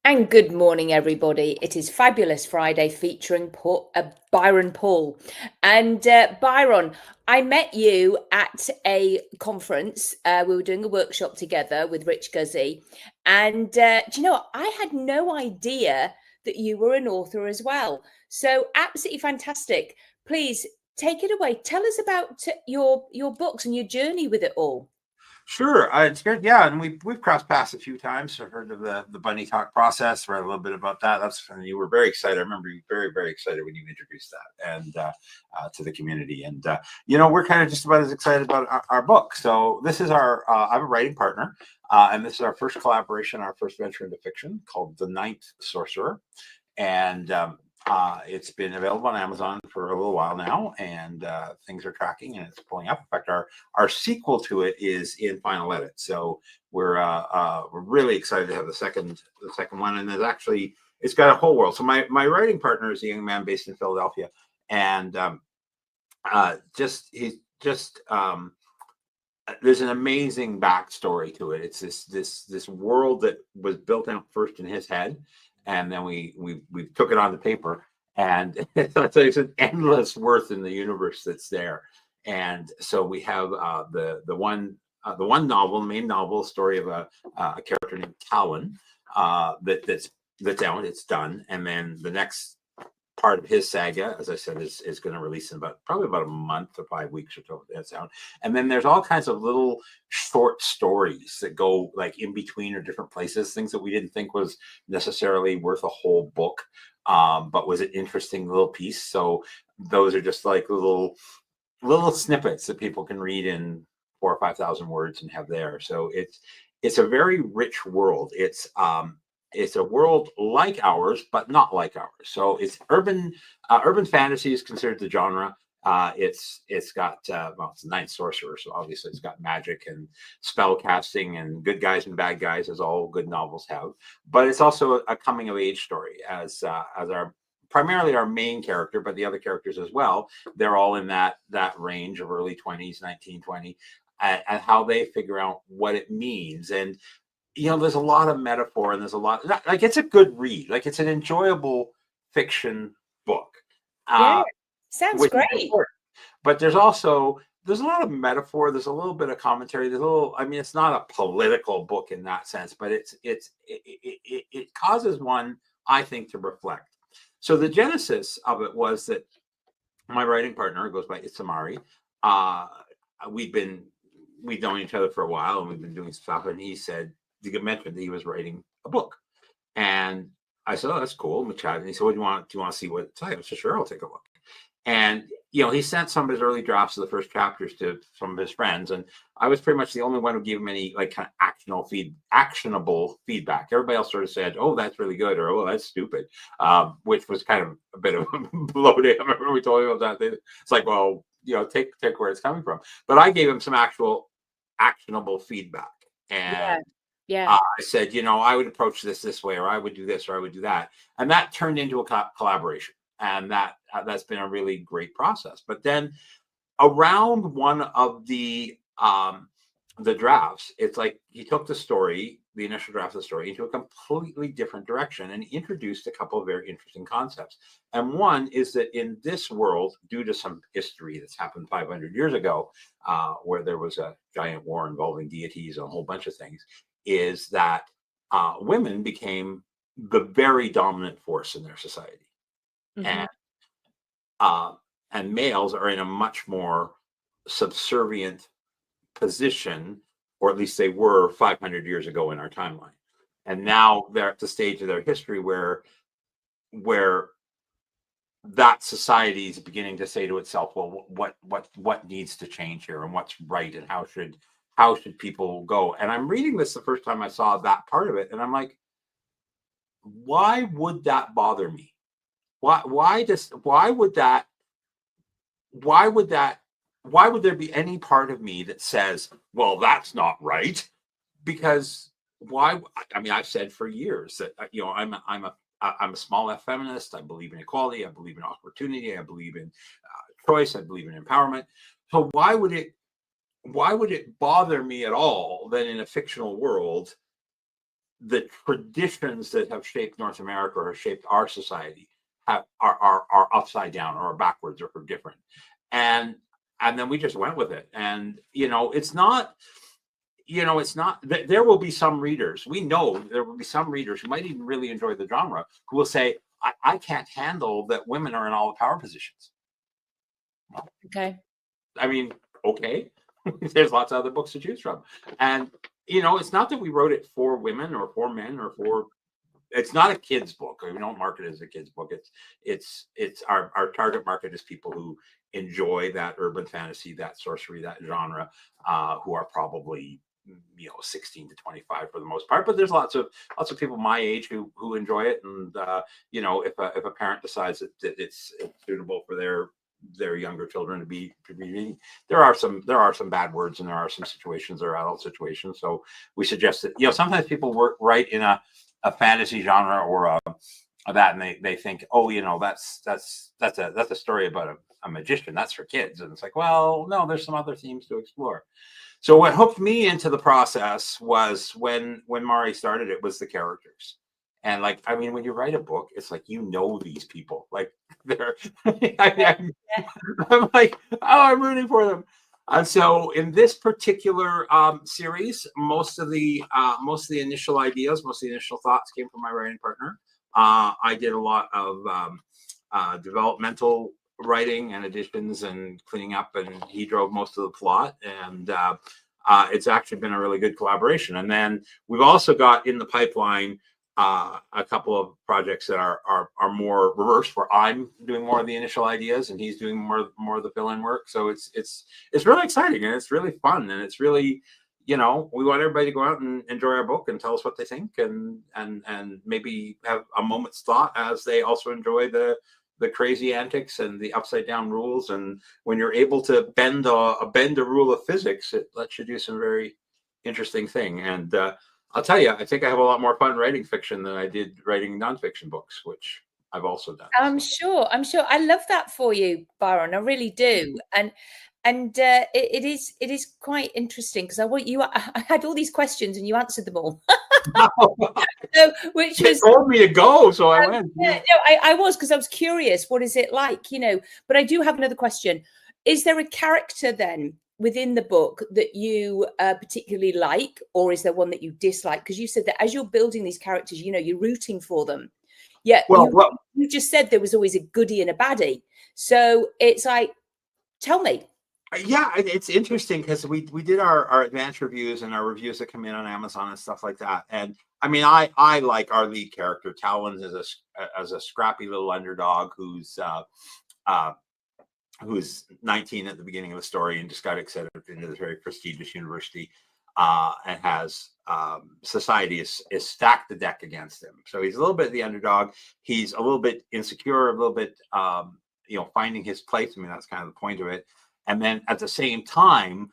And good morning, everybody. It is Fabulous Friday featuring Byron Paul. And Byron, I met you at a conference. We were doing a workshop together with Rich Guzzi. And do you know what? I had no idea that you were an author as well. So absolutely fantastic. Please take it away. Tell us about your books and your journey with it all. Sure, it's good. Yeah, and we've crossed paths a few times. I've heard of the bunny talk process. Read a little bit about that. And you were very excited. I remember you very excited when you introduced that and to the community. And we're kind of just about as excited about our book. So this is our. I'm a writing partner, and this is our first collaboration, our first venture into fiction called The Ninth Sorcerer, and it's been available on Amazon for a little while now, and things are tracking and it's pulling up. In fact, our sequel to it is in final edit, so we're really excited to have the second one. And it's got a whole world. So my writing partner is a young man based in Philadelphia, and there's an amazing backstory to it. It's this world that was built out first in his head, and then we took it on the paper, and it's an endless worth in the universe that's there. And so we have the one novel, the main novel, story of a character named Talon, that's out, it's done, and then the next part of his saga, as I said, is going to release in probably about a month or 5 weeks or so. That's out. And then there's all kinds of little short stories that go like in between or different places, things that we didn't think was necessarily worth a whole book, but was an interesting little piece. So those are just like little snippets that people can read in 4,000 or 5,000 words and have there. So it's a very rich world. It's a world like ours, but not like ours. So it's urban fantasy is considered the genre. It's got it's the Ninth Sorcerer, so obviously it's got magic and spell casting and good guys and bad guys, as all good novels have. But it's also a coming of age story, as our primarily our main character, but the other characters as well. They're all in that range of early 20s, 19, 20, and how they figure out what it means. And there's a lot of metaphor, and there's a lot, like, it's a good read, like it's an enjoyable fiction book, Yeah, sounds which is great. important. But there's a lot of metaphor, there's a little bit of commentary, it's not a political book in that sense, but it causes one, I think, to reflect. So the genesis of it was that my writing partner, goes by Itsa Mari, we'd known each other for a while, and we've been doing stuff, and he mentioned that he was writing a book, and I said, "Oh, that's cool." And we chatted, and he said, "What do you want? Do you want to see what it's like?" I said, "Sure, I'll take a look." And he sent some of his early drafts of the first chapters to some of his friends, and I was pretty much the only one who gave him any like kind of actionable feedback. Everybody else sort of said, "Oh, that's really good," or "Oh, that's stupid," which was kind of a bit of a blow to him. I remember we told him about that. It's like, well, take where it's coming from. But I gave him some actual actionable feedback, Yeah, and yeah. I said, I would approach this way, or I would do this, or I would do that, and that turned into a collaboration, and that's been a really great process. But then around one of the drafts, it's like he took the initial draft of the story, into a completely different direction and introduced a couple of very interesting concepts. And one is that in this world, due to some history that's happened 500 years ago, where there was a giant war involving deities and a whole bunch of things, is that women became the very dominant force in their society, Hmm. and uh, males are in a much more subservient position, or at least they were 500 years ago in our timeline. And now they're at the stage of their history where that society is beginning to say to itself, well, what needs to change here, and what's right, and how should people go? And I'm reading this the first time I saw that part of it, and I'm like, why would that bother me? Why would there be any part of me that says, well, that's not right? Because why? I mean, I've said for years that I'm a small F feminist. I believe in equality. I believe in opportunity. I believe in choice. I believe in empowerment. So why would it bother me at all that in a fictional world the traditions that have shaped North America or shaped our society are upside down or backwards or different. And then we just went with it. And, it's not, there will be some readers. We know there will be some readers who might even really enjoy the genre who will say, I can't handle that women are in all the power positions. Okay. I mean, okay. There's lots of other books to choose from. And, it's not that we wrote it for women or for men or it's not a kid's book. We don't market it as a kid's book. It's our target market is people who enjoy that urban fantasy, that sorcery, that genre, who are probably 16 to 25 for the most part. But there's lots of people my age who enjoy it. And if a parent decides that it's suitable for their younger children to be reading, there are some bad words, and there are some situations that are adult situations. So we suggest that sometimes people write in a fantasy genre or that, and they think, oh, that's a story about a magician, that's for kids. And it's like, well, no, there's some other themes to explore. So what hooked me into the process was when Mari started, it was the characters. And when you write a book, it's like, these people, like they're I'm like, oh, I'm rooting for them. And so in this particular series, most of the initial ideas, most of the initial thoughts came from my writing partner. I did a lot of developmental writing and additions and cleaning up, and he drove most of the plot. And it's actually been a really good collaboration. And then we've also got in the pipeline a couple of projects that are more reverse, where I'm doing more of the initial ideas and he's doing more of the fill-in work. So it's really exciting, and it's really fun, and it's really, we want everybody to go out and enjoy our book and tell us what they think, and maybe have a moment's thought as they also enjoy the crazy antics and the upside down rules. And when you're able to bend a rule of physics, it lets you do some very interesting thing. And I'll tell you, I think I have a lot more fun writing fiction than I did writing nonfiction books, which I've also done. I'm sure. I love that for you, Byron. I really do. And it is quite interesting, because I had all these questions and you answered them all. So, which was told me to go, so I went. Yeah, no, I was, because I was curious. What is it like? But I do have another question. Is there a character then within the book that you particularly like, or is there one that you dislike? Because you said that as you're building these characters, you're rooting for them. Yeah, you just said there was always a goodie and a baddie. So it's like, tell me. Yeah, it's interesting, because we did our advanced reviews and our reviews that come in on Amazon and stuff like that. And I like our lead character, Talon, as a scrappy little underdog who's 19 at the beginning of the story and just got accepted into this very prestigious university, and has society is stacked the deck against him. So he's a little bit the underdog. He's a little bit insecure, a little bit finding his place. I mean, that's kind of the point of it. And then at the same time,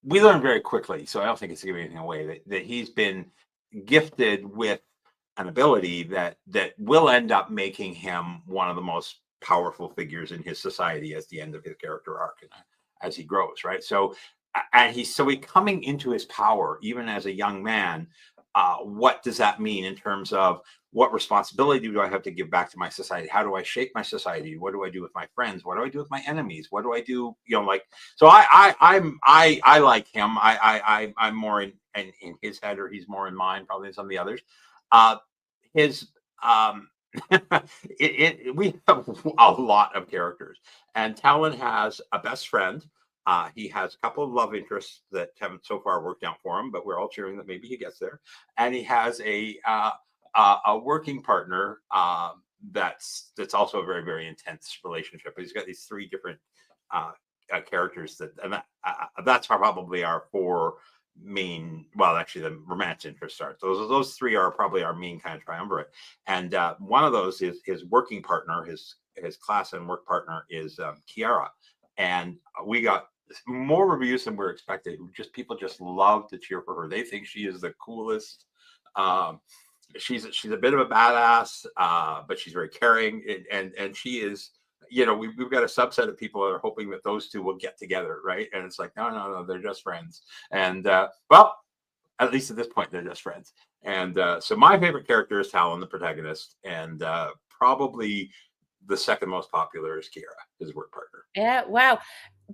we learn very quickly, so I don't think it's giving anything away, that he's been gifted with an ability that will end up making him one of the most powerful figures in his society at the end of his character arc, and as he grows, right? So, and he's coming into his power even as a young man. What does that mean in terms of what responsibility do I have to give back to my society? How do I shape my society? What do I do with my friends? What do I do with my enemies? What do I do? So I like him. I'm more in his head, or he's more in mine, probably, than some of the others. We have a lot of characters, and Talon has a best friend. He has a couple of love interests that haven't so far worked out for him, but we're all cheering that maybe he gets there. And he has a working partner that's also a very, very intense relationship. He's got these three different characters that's probably our four main. Well, actually, the romance interests are. So those three are probably our main kind of triumvirate. And one of those is his working partner, his class and work partner is Kiara. And we got more reviews than we're expected. People just love to cheer for her. They think she is the coolest. She's a bit of a badass, but she's very caring, and she is. We've got a subset of people that are hoping that those two will get together, right? And it's like, no, they're just friends. And at least at this point, they're just friends. And so my favorite character is Talon, the protagonist, and probably the second most popular is Kira, his work partner. Yeah, wow.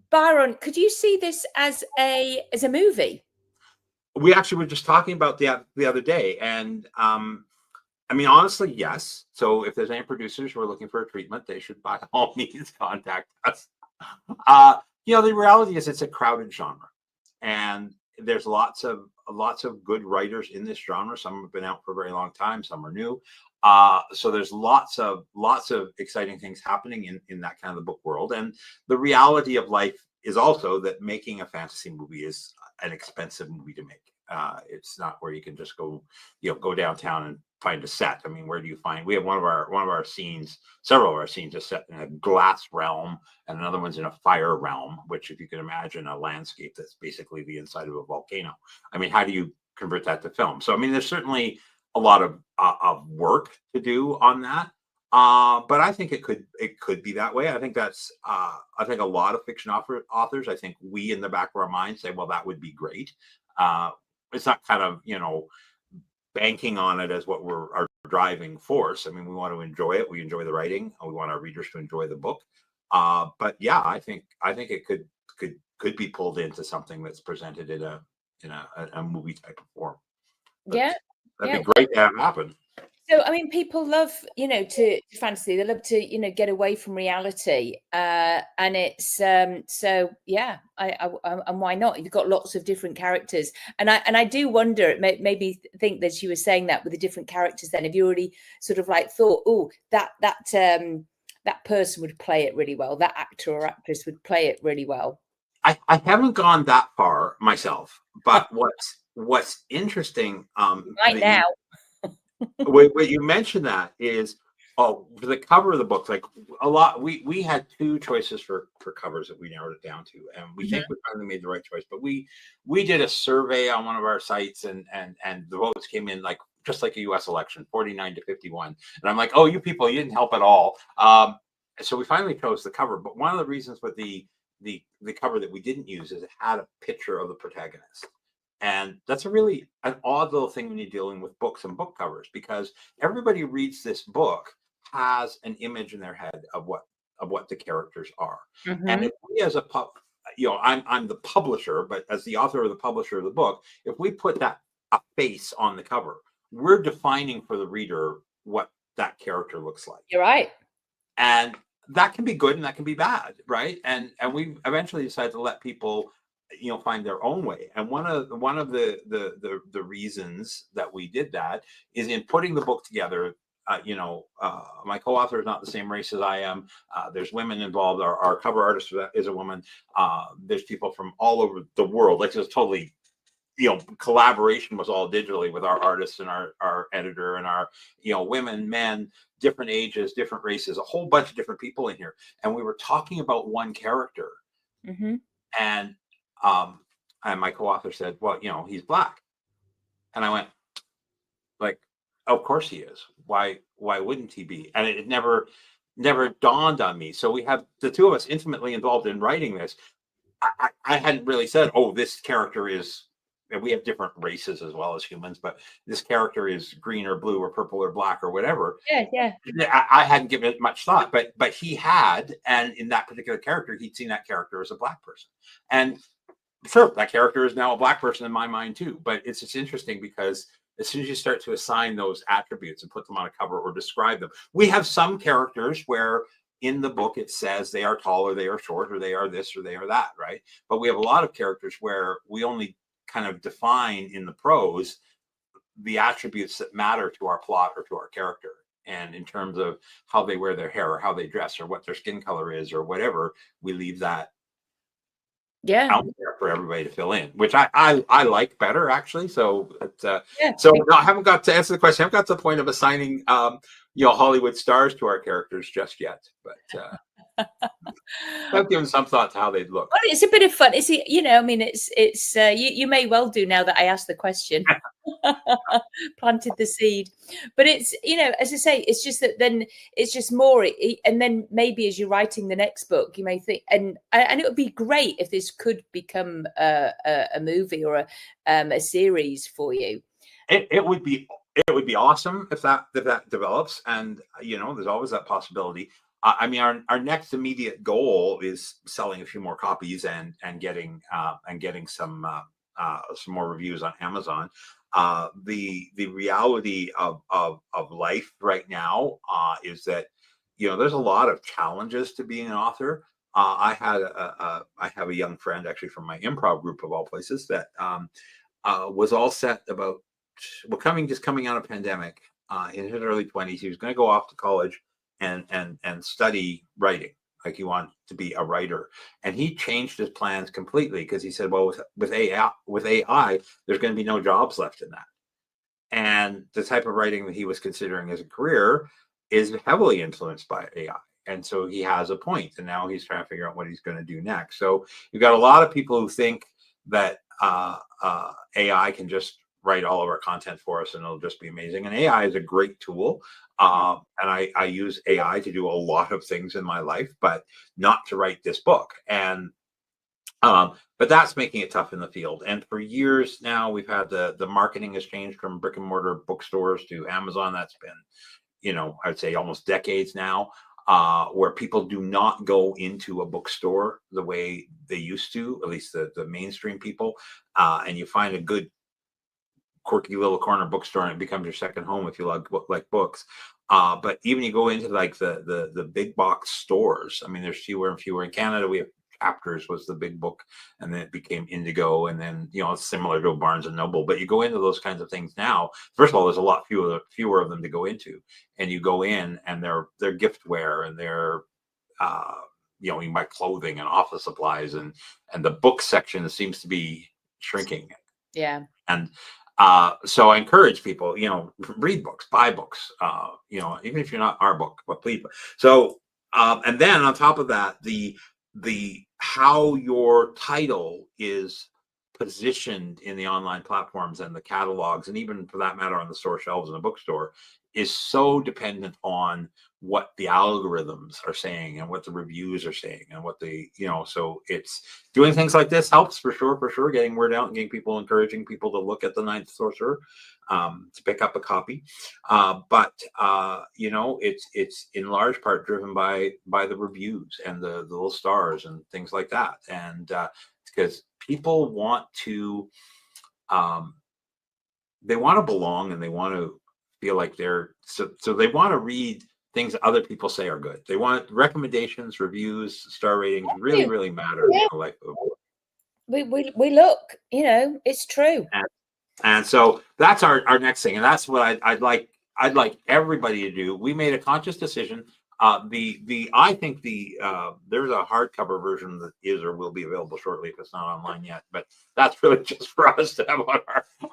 Byron, could you see this as a movie? We actually were just talking about the other day, and I mean, honestly, yes. So if there's any producers who are looking for a treatment, they should by all means contact us. The reality is it's a crowded genre, and there's lots of good writers in this genre. Some have been out for a very long time, some are new. So there's lots of exciting things happening in that kind of the book world. And the reality of life is also that making a fantasy movie is an expensive movie to make. It's not where you can just go downtown and find a set. I mean, where do you find? We have one of our scenes, several of our scenes are set in a glass realm, and another one's in a fire realm. Which, if you can imagine a landscape that's basically the inside of a volcano, I mean, how do you convert that to film? So, I mean, there's certainly a lot of work to do on that. But I think it could be that way. I think that's I think a lot of fiction authors. I think we in the back of our minds say, well, that would be great. It's not kind of banking on it as what our driving force. I mean, we want to enjoy it. We enjoy the writing. We want our readers to enjoy the book. But yeah, I think it could be pulled into something that's presented in a movie type of form. Yeah, that'd be great to have happen. So, I mean, people love, to fantasy. They love to, get away from reality, and it's so yeah. And why not? You've got lots of different characters, and I do wonder. It made me think that you were saying that with the different characters. Then, have you already sort of like thought, oh, that person would play it really well. That actor or actress would play it really well. I haven't gone that far myself, but what's interesting now. what you mentioned that is for the cover of the book, like a lot we had two choices for covers that we narrowed it down to, and we think we finally made the right choice. But we did a survey on one of our sites, and the votes came in like just like a US election, 49 to 51. And I'm like, oh, you people, you didn't help at all. So we finally chose the cover. But one of the reasons with the cover that we didn't use is it had a picture of the protagonist. And that's an odd little thing when you're dealing with books and book covers, because everybody who reads this book has an image in their head of what the characters are. And if we as I'm the publisher, but as the author or the publisher of the book, if we put a face on the cover, we're defining for the reader what that character looks like. You're right. And that can be good and that can be bad, right? And we eventually decided to let people find their own way. And one of the reasons that we did that is in putting the book together. My co-author is not the same race as I am. There's women involved. Our cover artist is a woman. There's people from all over the world. Like, just totally, collaboration was all digitally with our artists and our editor and our, women, men, different ages, different races, a whole bunch of different people in here. And we were talking about one character. And my co-author said, well, he's Black. And I went, like, of course he is. Why wouldn't he be? And it never dawned on me. So we have the two of us intimately involved in writing this. I hadn't really said, oh, this character is, and we have different races as well as humans, but this character is green or blue or purple or black or whatever. Yeah. I hadn't given it much thought, but he had, and in that particular character, he'd seen that character as a Black person. And sure, that character is now a Black person in my mind too. But it's just interesting because as soon as you start to assign those attributes and put them on a cover or describe them, we have some characters where in the book it says they are tall or they are short or they are this or they are that, right? But we have a lot of characters where we only kind of define in the prose the attributes that matter to our plot or to our character. And in terms of how they wear their hair or how they dress or what their skin color is or whatever, we leave that out there for everybody to fill in, which I like better, actually. So no, I haven't got to answer the question. I haven't got to the point of assigning Hollywood stars to our characters just yet, but I've given some thought to how they'd look. Well, it's a bit of fun. It's I mean, it's you may well do now that I asked the question. planted the seed. But it's, as I say, it's just that then it's just more, and then maybe as you're writing the next book, you may think, and it would be great if this could become a movie or a series for you. It would be awesome if that develops, and there's always that possibility. I mean, our next immediate goal is selling a few more copies and getting some more reviews on Amazon. The reality of life right now is that there's a lot of challenges to being an author. I have a young friend actually from my improv group of all places that was all set about coming out of pandemic in his early 20s. He was going to go off to college and study writing. Like, he wanted to be a writer, and he changed his plans completely because he said, well, with AI, there's going to be no jobs left in that. And the type of writing that he was considering as a career is heavily influenced by AI. And so he has a point, and now he's trying to figure out what he's going to do next. So you've got a lot of people who think that AI can just write all of our content for us and it'll just be amazing. And AI is a great tool. And I use AI to do a lot of things in my life, but not to write this book. And but that's making it tough in the field. And for years now, we've had the marketing has changed from brick and mortar bookstores to Amazon. That's been, I'd say almost decades now, where people do not go into a bookstore the way they used to, at least the mainstream people. And you find a good quirky little corner bookstore and it becomes your second home if you like books. But even you go into like the big box stores, I mean, there's fewer and fewer. In Canada, we have Chapters was the big book, and then it became Indigo, and then it's similar to Barnes and Noble. But you go into those kinds of things now. First of all, there's a lot fewer of them to go into, and you go in and they're giftware, and they're you buy clothing and office supplies, and the book section seems to be shrinking. Yeah. And so I encourage people, read books, buy books, even if you're not our book, but please. So and then on top of that, the how your title is positioned in the online platforms and the catalogs, and even for that matter on the store shelves in a bookstore, is so dependent on what the algorithms are saying and what the reviews are saying and what so it's doing things like this helps for sure, getting word out and getting people, encouraging people to look at the Ninth Sorcerer, to pick up a copy. But it's in large part driven by the reviews and the little stars and things like that. And because people want to, they want to belong, and they want to feel like so they want to read things other people say are good. They want recommendations, reviews, star ratings really matter in the life of a book. We look, it's true. And so that's our next thing, and that's what I'd like everybody to do. We made a conscious decision. I think there's a hardcover version that is or will be available shortly if it's not online yet, but that's really just for us to have on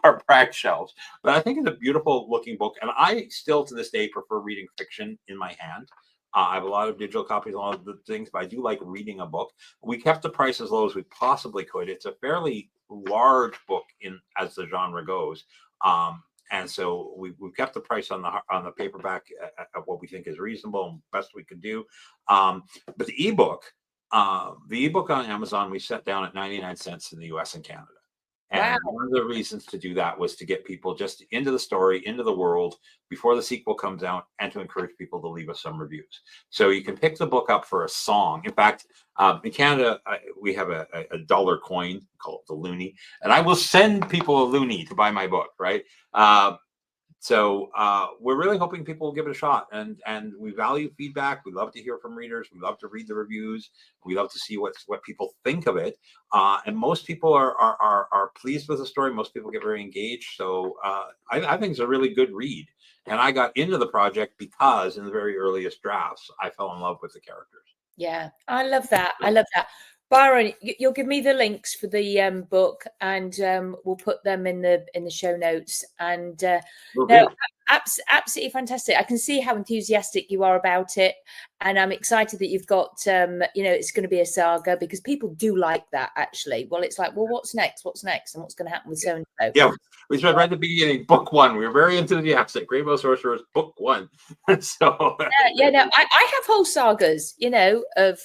our prac shelves. But I think it's a beautiful looking book, and I still to this day prefer reading fiction in my hand. I have a lot of digital copies, a lot of the things, but I do like reading a book. We kept the price as low as we possibly could. It's a fairly large book as the genre goes. And so we've kept the price on the paperback at what we think is reasonable and best we could do. But the ebook on Amazon, we set down at 99 cents in the US and Canada. And one of the reasons to do that was to get people just into the story, into the world before the sequel comes out, and to encourage people to leave us some reviews. So you can pick the book up for a song. In fact, in Canada, we have a dollar coin called the loonie, and I will send people a loonie to buy my book, right? So we're really hoping people will give it a shot, and we value feedback. We love to hear from readers. We love to read the reviews. We love to see what people think of it. And most people are pleased with the story. Most people get very engaged. So I think it's a really good read. And I got into the project because in the very earliest drafts, I fell in love with the characters. Yeah, I love that. I love that. Byron, you'll give me the links for the book, and we'll put them in the show notes. And Absolutely fantastic. I can see how enthusiastic you are about it, and I'm excited that you've got it's going to be a saga, because people do like that, actually. Well, it's like, well, what's next, and what's going to happen with so and so. Yeah, we said right at the beginning, book one. We were very enthusiastic. Rainbow Sorcerers, book one. So no, I have whole sagas, of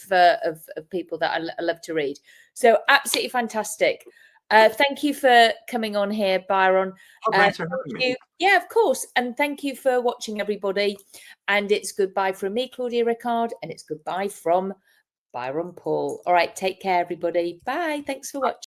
people that I love to read. So absolutely fantastic. Thank you for coming on here, Byron. thanks for having me. Yeah, of course. And thank you for watching, everybody. And it's goodbye from me, Claudia Ricard, and it's goodbye from Byron Paul. All right, take care, everybody. Bye. Thanks for watching.